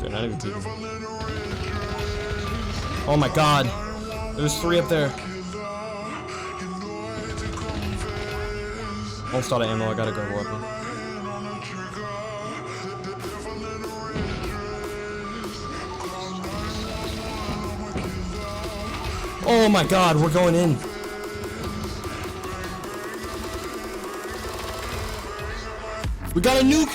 They're not even teaming. Oh my god. There's 3 up there. Almost out of ammo. I gotta grab a weapon. Oh my god, we're going in. We got a nuke!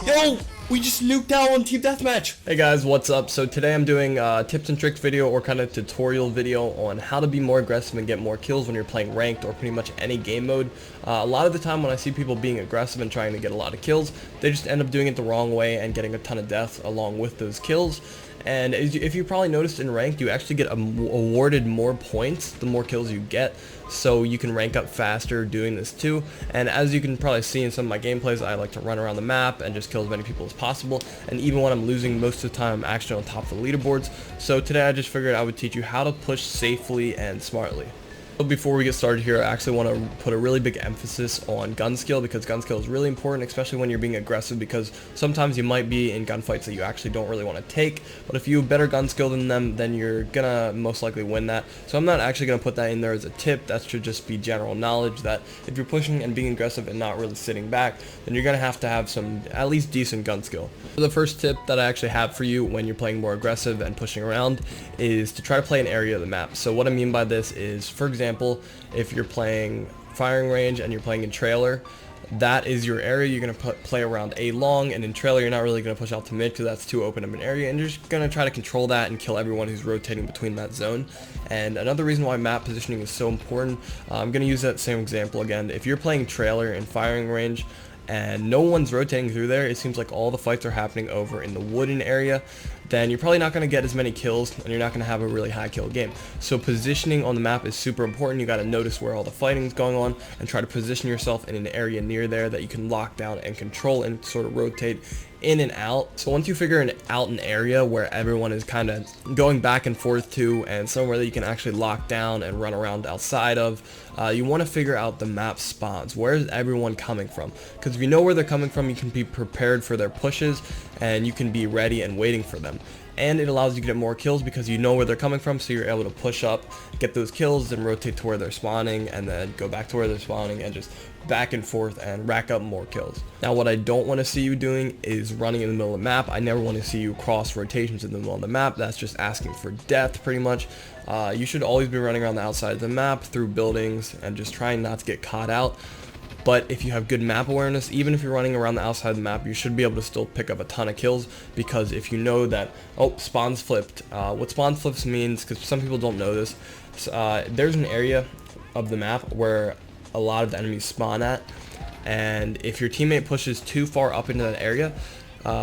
Yo! We just nuked out on Team Deathmatch! Hey guys, what's up? So today I'm doing a tips and tricks video or kind of tutorial video on how to be more aggressive and get more kills when you're playing ranked or pretty much any game mode. A lot of the time when I see people being aggressive and trying to get a lot of kills, they just end up doing it the wrong way and getting a ton of deaths along with those kills. And if you probably noticed in ranked, you actually get awarded more points the more kills you get, so you can rank up faster doing this too. And as you can probably see in some of my gameplays, I like to run around the map and just kill as many people as possible, and even when I'm losing, most of the time I'm actually on top of the leaderboards. So today I just figured I would teach you how to push safely and smartly. Before we get started here, I actually want to put a really big emphasis on gun skill, because gun skill is really important, especially when you're being aggressive, because sometimes you might be in gunfights that you actually don't really want to take, but if you have better gun skill than them, then you're gonna most likely win that. So I'm not actually gonna put that in there as a tip. That should just be general knowledge that if you're pushing and being aggressive and not really sitting back, then you're gonna have to have some at least decent gun skill. So the first tip that I actually have for you when you're playing more aggressive and pushing around is to try to play an area of the map. So what I mean by this is, for example, if you're playing firing range and you're playing in trailer, that is your area. You're going to play around A long, and in trailer you're not really going to push out to mid because that's too open of an area, and you're just going to try to control that and kill everyone who's rotating between that zone. And another reason why map positioning is so important, I'm going to use that same example again. If you're playing trailer in firing range and no one's rotating through there, it seems like all the fights are happening over in the wooden area, then you're probably not going to get as many kills and you're not going to have a really high kill game. So positioning on the map is super important. You got to notice where all the fighting is going on and try to position yourself in an area near there that you can lock down and control and sort of rotate in and out. So once you figure out an area where everyone is kind of going back and forth to, and somewhere that you can actually lock down and run around outside of, you want to figure out the map spawns. Where is everyone coming from? Because if you know where they're coming from, you can be prepared for their pushes and you can be ready and waiting for them. And it allows you to get more kills because you know where they're coming from, so you're able to push up, get those kills, and rotate to where they're spawning, and then go back to where they're spawning, and just back and forth and rack up more kills. Now what I don't want to see you doing is running in the middle of the map. I never want to see you cross rotations in the middle of the map. That's just asking for death pretty much. You should always be running around the outside of the map through buildings and just trying not to get caught out. But if you have good map awareness, even if you're running around the outside of the map, you should be able to still pick up a ton of kills, because if you know that, oh, spawns flipped. What spawn flips means, because some people don't know this, there's an area of the map where a lot of the enemies spawn at, and if your teammate pushes too far up into that area,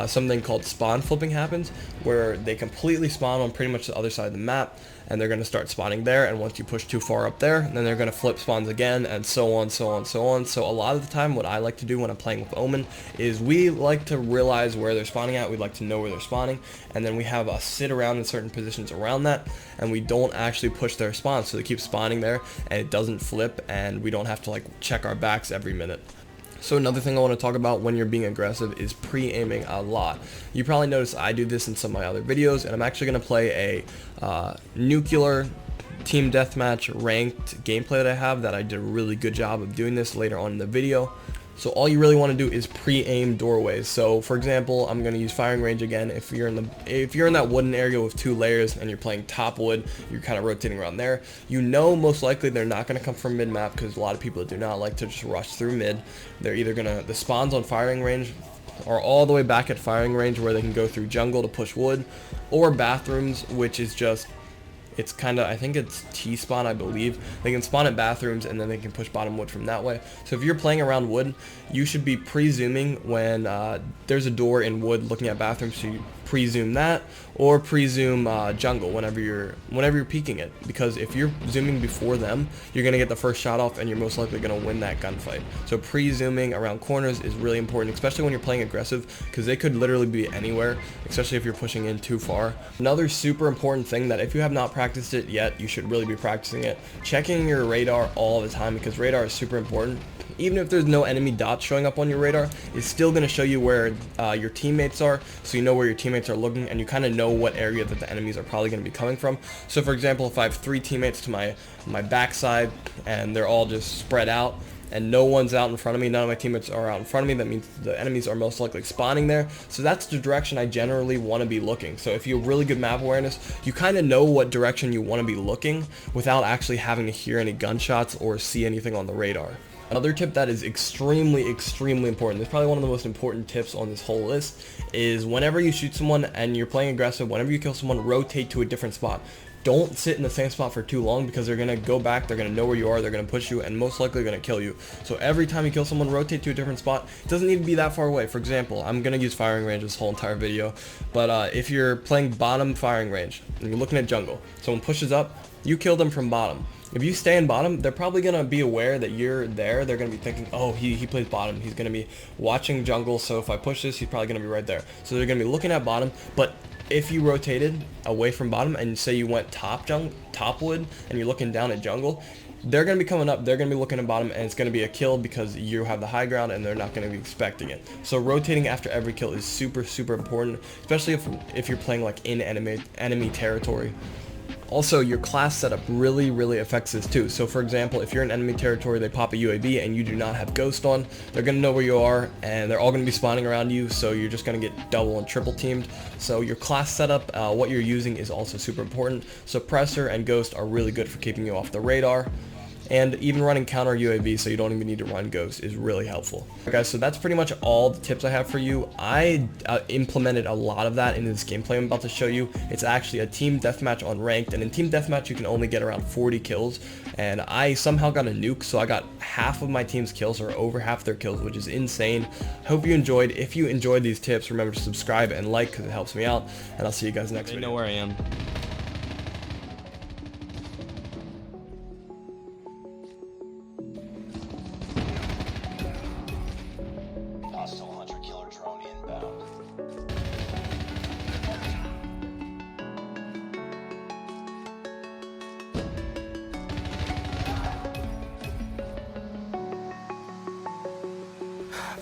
something called spawn flipping happens, where they completely spawn on pretty much the other side of the map, and they're going to start spawning there, and once you push too far up there, then they're going to flip spawns again, and so on, so on, so on. So a lot of the time what I like to do when I'm playing with Omen is we like to realize where they're spawning at, we like to know where they're spawning, and then we have us sit around in certain positions around that, and we don't actually push their spawns, so they keep spawning there, and it doesn't flip, and we don't have to like check our backs every minute. So another thing I want to talk about when you're being aggressive is pre-aiming a lot. You probably noticed I do this in some of my other videos, and I'm actually going to play a nuclear team deathmatch ranked gameplay that I have that I did a really good job of doing this later on in the video. So all you really want to do is pre-aim doorways. So for example, I'm going to use firing range again. If you're in that wooden area with 2 layers and you're playing top wood, you're kind of rotating around there. You know most likely they're not going to come from mid map, because a lot of people do not like to just rush through mid. They're either the spawns on firing range are all the way back at firing range where they can go through jungle to push wood, or bathrooms, which is just, it's kind of, I think it's T-spawn, I believe. They can spawn at bathrooms and then they can push bottom wood from that way. So if you're playing around wood, you should be pre-zooming when there's a door in wood looking at bathrooms, so you pre-zoom that, or pre-zoom jungle whenever you're peeking it, because if you're zooming before them, you're going to get the first shot off and you're most likely going to win that gunfight. So pre-zooming around corners is really important, especially when you're playing aggressive, because they could literally be anywhere, especially if you're pushing in too far. Another super important thing that if you have not practiced it yet, you should really be practicing it, checking your radar all the time, because radar is super important. even if there's no enemy dots showing up on your radar, it's still going to show you where your teammates are, so you know where your teammates are looking, and you kind of know what area that the enemies are probably going to be coming from. So for example, if I have 3 teammates to my backside and they're all just spread out and no one's out in front of me, none of my teammates are out in front of me, that means the enemies are most likely spawning there. So that's the direction I generally want to be looking. So if you have really good map awareness, you kind of know what direction you want to be looking without actually having to hear any gunshots or see anything on the radar. Another tip that is extremely important, it's probably one of the most important tips on this whole list, is whenever you shoot someone and you're playing aggressive, whenever you kill someone, rotate to a different spot. Don't sit in the same spot for too long, because they're going to go back, they're going to know where you are, they're going to push you, and most likely going to kill you. So every time you kill someone, rotate to a different spot. It doesn't need to be that far away. For example, I'm going to use firing range this whole entire video, but if you're playing bottom firing range and you're looking at jungle, someone pushes up, you kill them from bottom. If you stay in bottom, they're probably going to be aware that you're there. They're going to be thinking, oh, he plays bottom. He's going to be watching jungle, so if I push this, he's probably going to be right there. So they're going to be looking at bottom, but if you rotated away from bottom and say you went top wood and you're looking down at jungle, they're going to be coming up, they're going to be looking at bottom, and it's going to be a kill because you have the high ground and they're not going to be expecting it. So rotating after every kill is super important, especially if you're playing like in enemy territory. Also, your class setup really affects this too. So for example, if you're in enemy territory, they pop a UAV and you do not have ghost on, they're going to know where you are and they're all going to be spawning around you, so you're just going to get double and triple teamed. So your class setup, what you're using, is also super important. Suppressor and ghost are really good for keeping you off the radar. And even running counter UAV, so you don't even need to run ghost, is really helpful. Alright guys, so that's pretty much all the tips I have for you. I implemented a lot of that into this gameplay I'm about to show you. It's actually a team deathmatch on ranked, and in team deathmatch you can only get around 40 kills, and I somehow got a nuke, so I got half of my team's kills, or over half their kills, which is insane. Hope you enjoyed. If you enjoyed these tips, remember to subscribe and like, because it helps me out, and I'll see you guys next video. They know where I am. Hostile hunter-killer drone inbound.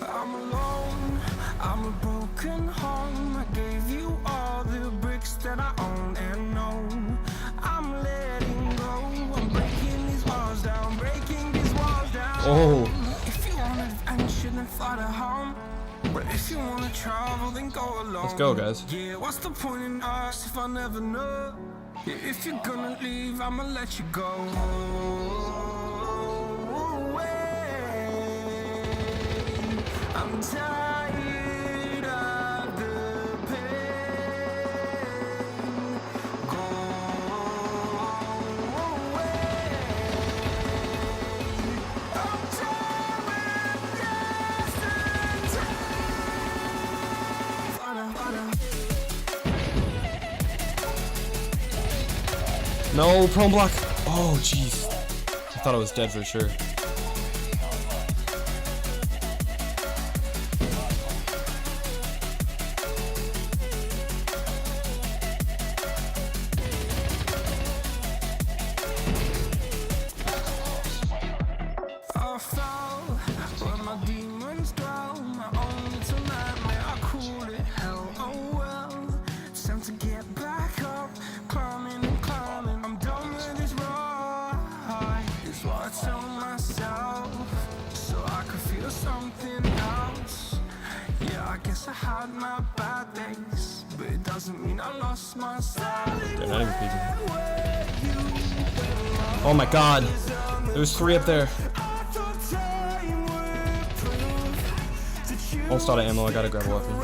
I'm alone, I'm a broken home. I gave you all the bricks that I own and know. I'm letting go, I'm breaking these walls down, breaking these walls down. Oh. If you want adventure, then fly to home. But if you want to travel, then go alone. Let's go, guys. Yeah, what's the point in us if I never know? Yeah, if you're gonna leave, I'ma let you go. I'm tired of the pain. Go away. I'm tired of yesterday. No, prone block. Oh, jeez. I thought I was dead for sure. I fell where my demons dwell. My own little nightmare, I call it hell. Oh well, it's time to get back up. Climbing and climbing, I'm done with this ride. Is what I tell myself, so I could feel something else. Yeah, I guess I had my bad days, but it doesn't mean I lost my style. They're not even peeking. Oh my god. There's 3 up there. Almost out of ammo, I gotta grab a weapon.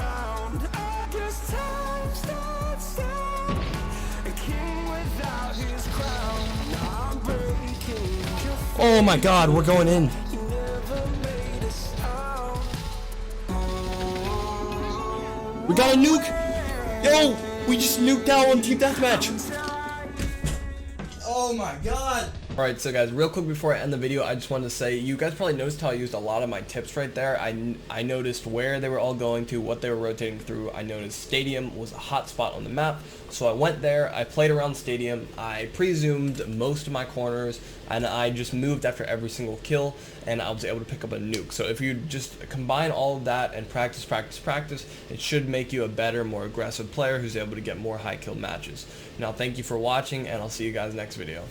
Oh my god, we're going in. We got a nuke! Yo! We just nuked out on team deathmatch! Oh my god! Alright, so guys, real quick before I end the video, I just wanted to say, you guys probably noticed how I used a lot of my tips right there. I noticed where they were all going to, what they were rotating through. I noticed Stadium was a hot spot on the map, so I went there, I played around Stadium, I pre-zoomed most of my corners, and I just moved after every single kill, and I was able to pick up a nuke. So if you just combine all of that and practice, it should make you a better, more aggressive player who's able to get more high kill matches. Now, thank you for watching, and I'll see you guys next video.